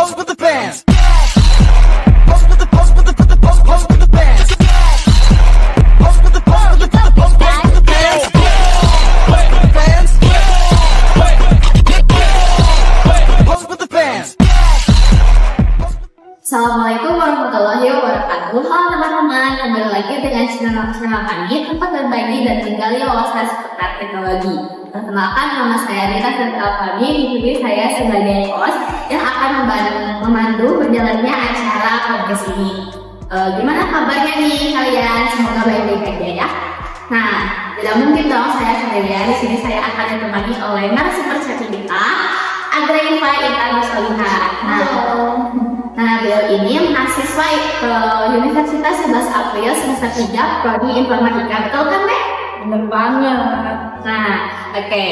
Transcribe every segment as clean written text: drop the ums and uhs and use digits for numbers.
Pose with the bands. Pose with the pose with the pose with the bands. Pose with the pose with the pose with the bands. Pose with the bands. Pose with the bands. Assalamualaikum warahmatullahi wabarakatuh. Halo teman-teman, kembali lagi dengan channel kami tempat berbagi dan menggali wawasan seputar teknologi. Perkenalkan, nama saya Rita Firdausani. Di sini saya sebagai host yang akan memandu berjalannya acara podcast ini. Gimana kabarnya nih kalian? Semoga baik-baik aja ya. Nah, tidak mungkin dong saya sendirian. Di sini saya akan ditemani oleh narasumber kita, Agraifa Intan Rosalina. Nah, beliau ini mahasiswa Universitas 11 April semester 3 Prodi Informatika. Betul kan, Nek? Bener banget. Nah, oke.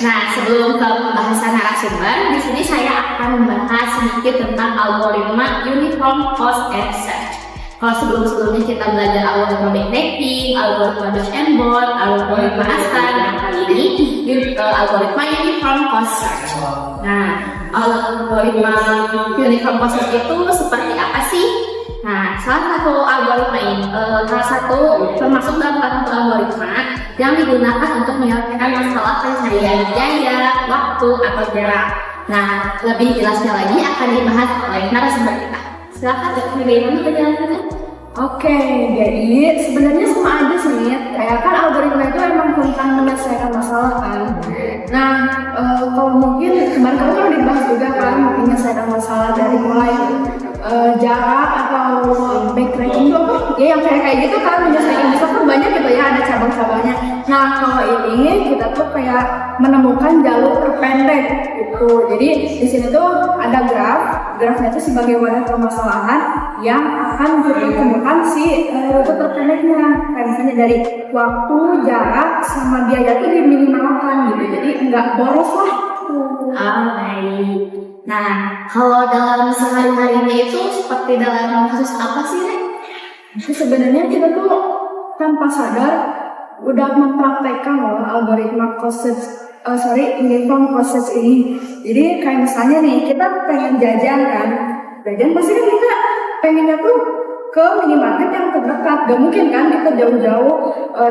Nah, sebelum ke pembahasan narasumber, di sini saya akan membahas sedikit tentang algoritma Uniform Cost and Search. Kalau sebelum-sebelumnya kita belajar algoritma backtracking, algoritma dodge and burn, algoritma ASTAR, nah kali ini algoritma Uniform Cost Search. Nah, algoritma Uniform Cost Search itu seperti apa sih? Nah, salah satu algoritma ini, termasuk dalam satu algoritma yang digunakan untuk menyelesaikan masalah pencarian biaya, waktu, atau jarak. Nah, lebih jelasnya lagi akan dibahas oleh narasumber kita. Silakan, bagaimana penjelasannya? Oke, jadi sebenarnya sama aja sih, kayak kan algoritma itu emang tentang menyelesaikan masalah kan. Nah, kalau mungkin kemarin kamu kan dibahas juga kan menyelesaikan masalah dari mulai jarak atau backtracking itu apa? Ya yang kayak gitu kan menyelesaikan masalah kan banyak gitu ya, ada cabang-cabangnya. Nah, kalau ini kita tuh kayak menemukan jalur terpendek gitu. Jadi di sini tuh ada grafnya itu sebagai wadah permasalahan yang akan ditemukan si rute terpendeknya. Kayak misalnya dari waktu, jarak, sama biaya itu diminimalkan gitu. Jadi nggak boros lah. Baik. Nah, kalau dalam sehari-harinya itu seperti dalam kasus apa sih, Nek? Sebenarnya kita tuh tanpa sadar udah mempraktekkan loh algoritma uniform cost search ini. Jadi kayak misalnya nih, kita pengen jajan kan, pasti kan kita pengennya tuh ke minimarket yang terdekat. Gak mungkin kan kita jauh-jauh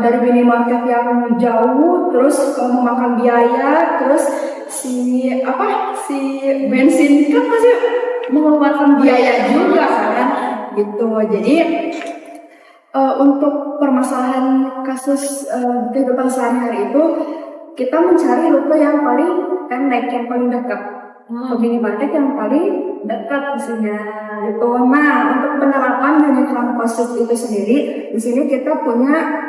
dari minimarket yang jauh, terus memakan biaya, terus si bensin kan pasti mengeluarkan biaya juga kan, gitu. Jadi untuk permasalahan kasus kehidupan sehari-hari itu kita mencari rute yang paling pendek, yang paling dekat, ke minimarket yang paling dekat misalnya gitu. Nah, untuk penerapan uniform cost search itu sendiri, di sini kita punya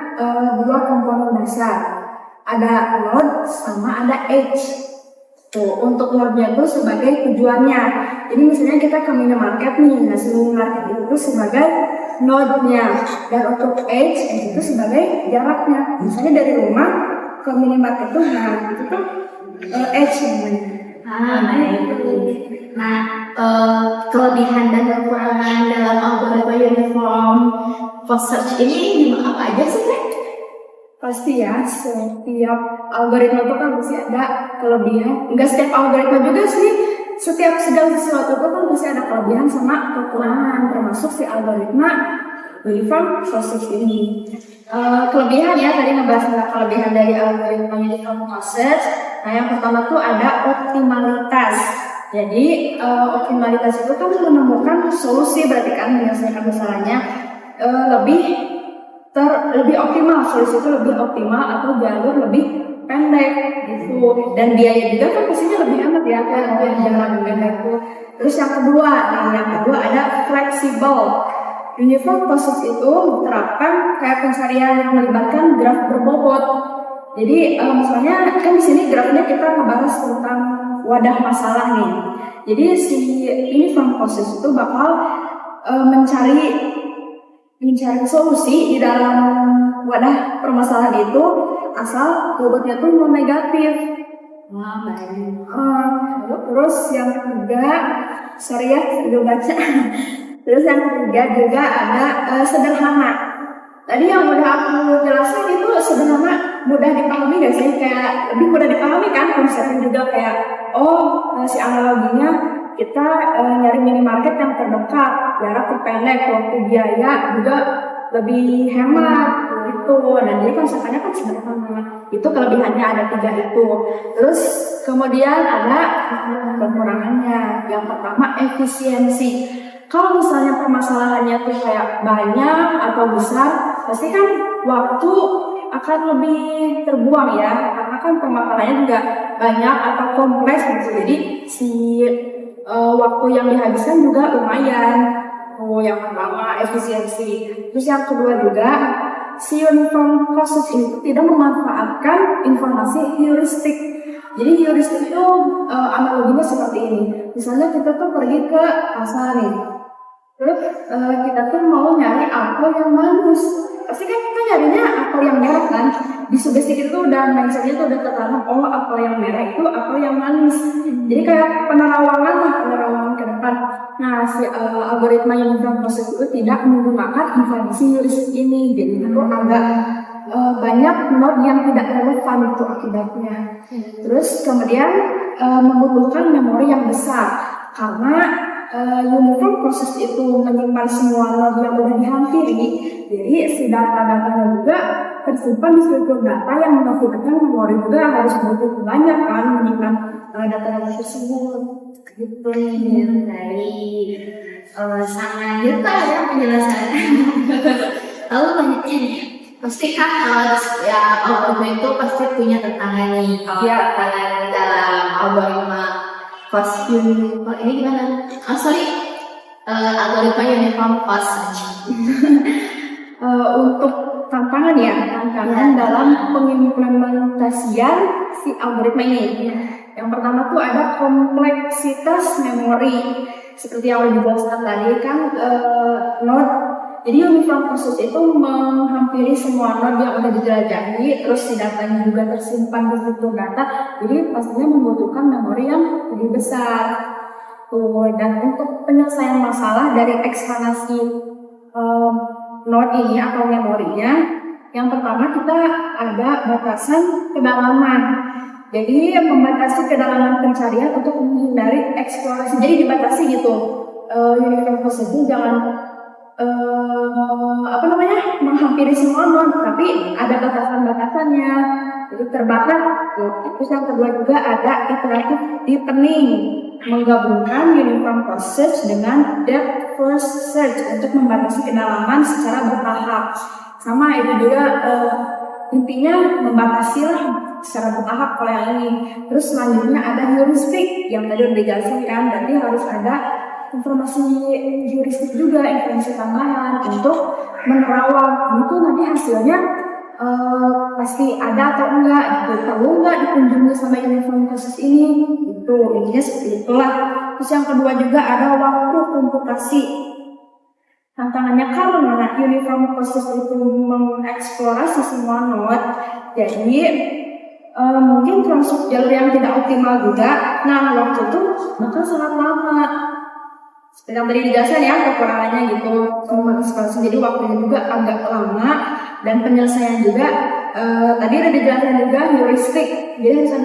dua komponen dasar, ada node sama ada edge. Tuh, untuk node-nya itu sebagai tujuannya. Jadi misalnya kita ke minimarket nih, nah si minimarket itu sebagai node-nya, dan untuk edge itu sebagai jaraknya. Misalnya dari rumah ke minimarket itu, nah itu tuh edge namanya. Baik. Nah, kelebihan dan kekurangan dalam algoritma Uniform Cost Search ini apa aja sih, Nek? Pasti ya, setiap algoritma itu kan pasti ada kelebihan. Enggak setiap algoritma juga sih, setiap segala sesuatu itu kan pasti ada kelebihan sama kekurangan, termasuk si algoritma Uniform Cost Search ini. Kelebihan ya, tadi ngebahas tentang kelebihan dari algoritma Uniform Cost Search. Nah, yang pertama tuh ada optimalitas. Jadi optimalitas itu kan menemukan solusi, berarti kan menyelesaikan masalahnya lebih optimal, solusi itu lebih optimal atau jalur lebih pendek gitu. Dan biaya juga kan pastinya lebih hemat ya kan, jalan pendek itu. Terus yang kedua ada fleksibel. Uniform cost search itu diterapkan kayak pencarian yang melibatkan graf berbobot. Jadi misalnya kan di sini grafnya kita ngebahas tentang wadah masalah nih. Jadi si uniform cost search itu bakal mencari solusi di dalam wadah permasalahan itu asal bobotnya tuh non negatif. Baik. Terus yang ketiga, sorry ya, udah baca. Terus yang ketiga juga ada sederhana. Tadi yang udah aku jelasin itu sederhana, mudah dipahami gak sih? Kayak lebih mudah dipahami kan konsepnya juga kayak si analoginya kita nyari minimarket yang terdekat, jarak terpendek, waktu biaya juga lebih hemat gitu. Dan jadi konsepnya kan sederhana. Itu kelebihannya ada 3 itu. Terus kemudian ada kekurangannya. Yang pertama efisiensi. Kalau misalnya permasalahannya tuh kayak banyak atau besar, pasti kan waktu akan lebih terbuang ya, karena kan permasalahannya juga banyak atau kompleks gitu. Jadi si waktu yang dihabiskan juga lumayan. Yang pertama efisiensi. Terus yang kedua juga si uniform process itu tidak memanfaatkan informasi heuristik. Jadi heuristik itu analoginya seperti ini. Misalnya kita tuh pergi ke pasar nih, terus kita tuh mau nyari apel yang manis. Pasti kan kita nyarinya apel yang merah kan. Di sugesti itu udah mindsetnya tuh udah tertanam, oh apel yang merah itu apel yang manis. Jadi kayak penerawangan ke depan. Nah, si algoritma uniform process itu tidak menggunakan informasi heuristik ini. Jadi itu agak banyak node yang tidak relevan itu akibatnya. Terus kemudian membutuhkan memori yang besar karena uniform process itu menyimpan semua node yang sudah dihampiri. Jadi si data-datanya juga tersimpan di struktur data yang mengakibatkan memori juga harus butuh banyak kan menyimpan data-data tersebut. Gitu. Baik. Sangat detail ya penjelasannya. Lalu lanjutnya nih. Pasti kan ya algoritma itu pasti punya tetangga nih. Kalau tetangga di dalam algoritma ini gimana? Algoritma uniform cost search. Untuk tantangan dalam pengimplementasian si algoritma ini. Yang pertama tuh ada kompleksitas memori. Seperti yang udah dijelaskan tadi kan node. Jadi uniform process itu menghampiri semua node yang udah dijelajahi, terus si datanya juga tersimpan di struktur data. Jadi pastinya membutuhkan memori yang lebih besar. Dan untuk penyelesaian masalah dari ekspansi node ini atau memorinya, yang pertama kita ada batasan kedalaman. Jadi membatasi kedalaman pencarian untuk menghindari eksplorasi. Jadi dibatasi gitu. Uniform process itu jangan menghampiri semua node, tapi ada batasan-batasannya. Jadi terbatas. Terus yang kedua juga ada iterative deepening, menggabungkan uniform process dengan depth first search untuk membatasi kedalaman secara bertahap. Sama itu juga intinya membatasi lah secara bertahap kalau yang ini. Terus selanjutnya ada heuristik yang tadi udah dijelaskan kan, berarti harus ada informasi heuristik juga, informasi tambahan untuk menerawang itu nanti hasilnya pasti ada atau enggak gitu, perlu enggak dikunjungi sama uniform process ini gitu, intinya seperti itulah. Terus yang kedua juga ada waktu komputasi. Tantangannya karena uniform process itu mengeksplorasi semua node, jadi mungkin termasuk jalur yang tidak optimal juga. Nah waktu itu bakal sangat lama. Seperti yang tadi dijelaskan ya, kekurangannya gitu. Jadi waktunya juga agak lama dan penyelesaian juga tadi udah dijelaskan juga heuristik. Jadi harus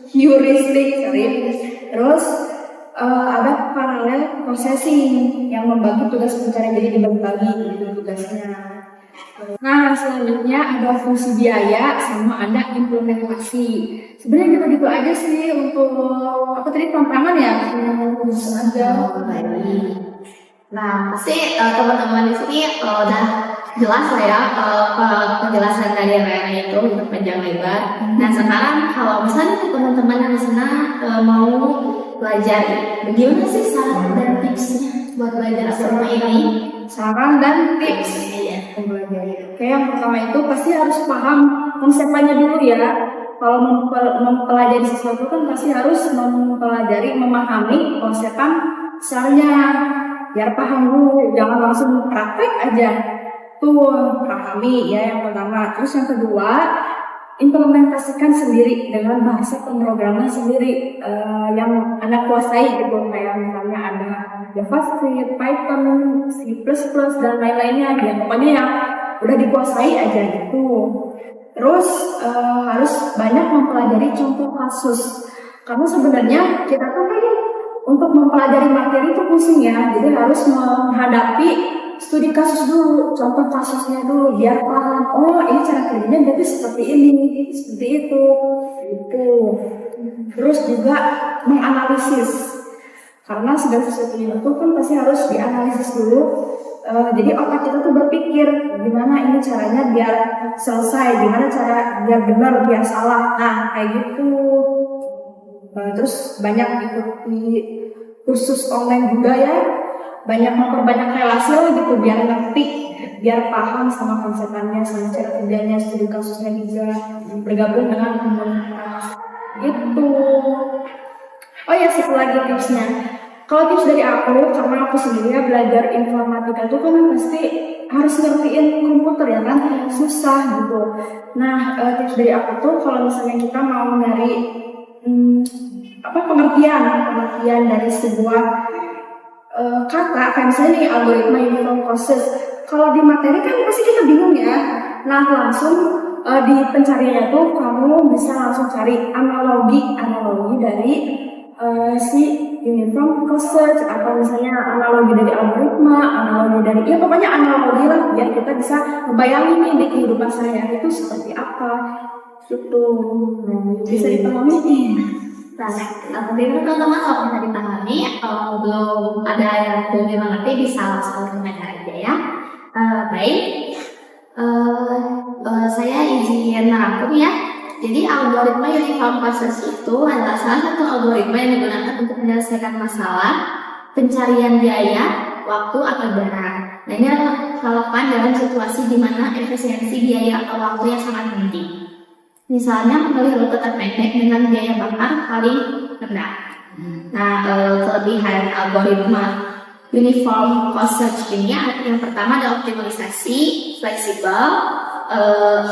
heuristik, Terus ada parallel processing yang membagi tugas pencarian, jadi dibagi-bagi gitu tugasnya. Nah selanjutnya ada fungsi biaya sama ada implementasi. Sebenarnya gitu-gitu aja sih untuk apa tadi tantangan ya. Aja. Nah pasti teman-teman di sini udah jelas lah ya penjelasan dari Rena itu untuk panjang lebar. Nah sekarang kalau misalnya teman-teman yang di sana mau belajar, bagaimana sih saran dan tipsnya buat belajar algoritma ini? Saran dan tips mempelajari. Oke, yang pertama itu pasti harus paham konsepnya dulu ya. Kalau mempelajari sesuatu kan pasti harus memahami konsepan besarnya. Biar paham dulu, jangan langsung praktek aja. Tuh, pahami ya yang pertama. Terus yang kedua, implementasikan sendiri dengan bahasa pemrograman sendiri yang Anda kuasai gitu, kayak misalnya ada JavaScript, Python, C++ dan lain-lainnya, ya pokoknya yang udah dikuasai aja gitu. Terus harus banyak mempelajari contoh kasus, karena sebenarnya kita tuh kan untuk mempelajari materi itu pusing ya, jadi harus menghadapi studi kasus dulu, contoh kasusnya dulu biar paham. Oh ini cara kerjanya jadi seperti ini, seperti itu, gitu. Terus juga menganalisis, karena segala sesuatu itu kan pasti harus dianalisis dulu. Jadi otak kita tuh berpikir gimana ini caranya biar selesai, gimana cara biar benar, biar salah. Nah kayak gitu. Terus banyak ikuti kursus online juga ya, banyak memperbanyak relasi lah gitu biar ngerti, biar paham sama konsepnya, sama cara kerjanya, studi kasusnya juga, bergabung dengan komunitas gitu. Oh ya, satu lagi tipsnya. Kalau tips dari aku, karena aku sendiri ya belajar informatika itu kan pasti harus ngertiin komputer ya kan, susah gitu. Nah, tips dari aku tuh kalau misalnya kita mau nyari pengertian dari sebuah kata, kayak misalnya nih algoritma uniform causes. Kalau di materi kan pasti kita bingung ya. Nah, langsung di pencariannya tuh kamu bisa langsung cari analogi dari si uniform causes, atau misalnya analogi dari algoritma, analogi dari ya pokoknya analogi lah biar kita bisa ngebayangin nih di kehidupan saya itu seperti apa gitu. Bisa dipahami nih. Nah, seperti itu teman-teman, kalau bisa dipahami, kalau belum ada yang belum mengerti bisa langsung komentar aja ya. Baik, saya izin merangkum ya. Jadi algoritma uniform causes itu adalah salah satu algoritma yang digunakan untuk menyelesaikan masalah pencarian biaya, waktu atau barang. Nah, ini relevan dalam situasi di mana efisiensi biaya atau waktu yang sangat penting. Misalnya memilih rute terpendek dengan biaya bakar paling rendah. Nah, kelebihan algoritma uniform causes ini yang pertama adalah optimalisasi, fleksibel,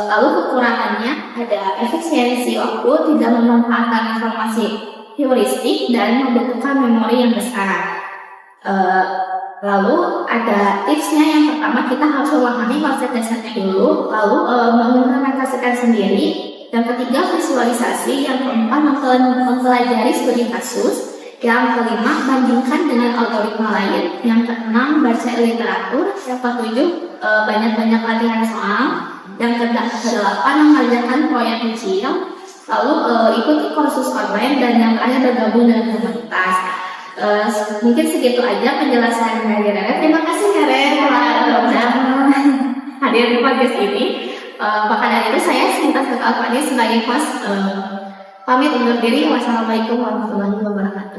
lalu kekurangannya ada efisiensi waktu, tidak memanfaatkan informasi heuristik, dan membutuhkan memori yang besar. Lalu ada tipsnya, yang pertama kita harus memahami konsep dasarnya dulu, lalu mengimplementasikan sendiri. Yang ketiga visualisasi, yang keempat mempelajari studi kasus, yang kelima bandingkan dengan algoritma lain, yang keenam baca literatur, yang ketujuh banyak-banyak latihan soal, yang kedelapan mengerjakan proyek kecil, lalu ikuti kursus online, dan yang terakhir bergabung dengan komunitas. Mungkin segitu aja penjelasan dari Rere. Terima kasih Rere telah hadir di podcast ini. Maka dari itu saya Sinta Alfani sebagai host pamit undur diri. Wassalamualaikum warahmatullahi wabarakatuh.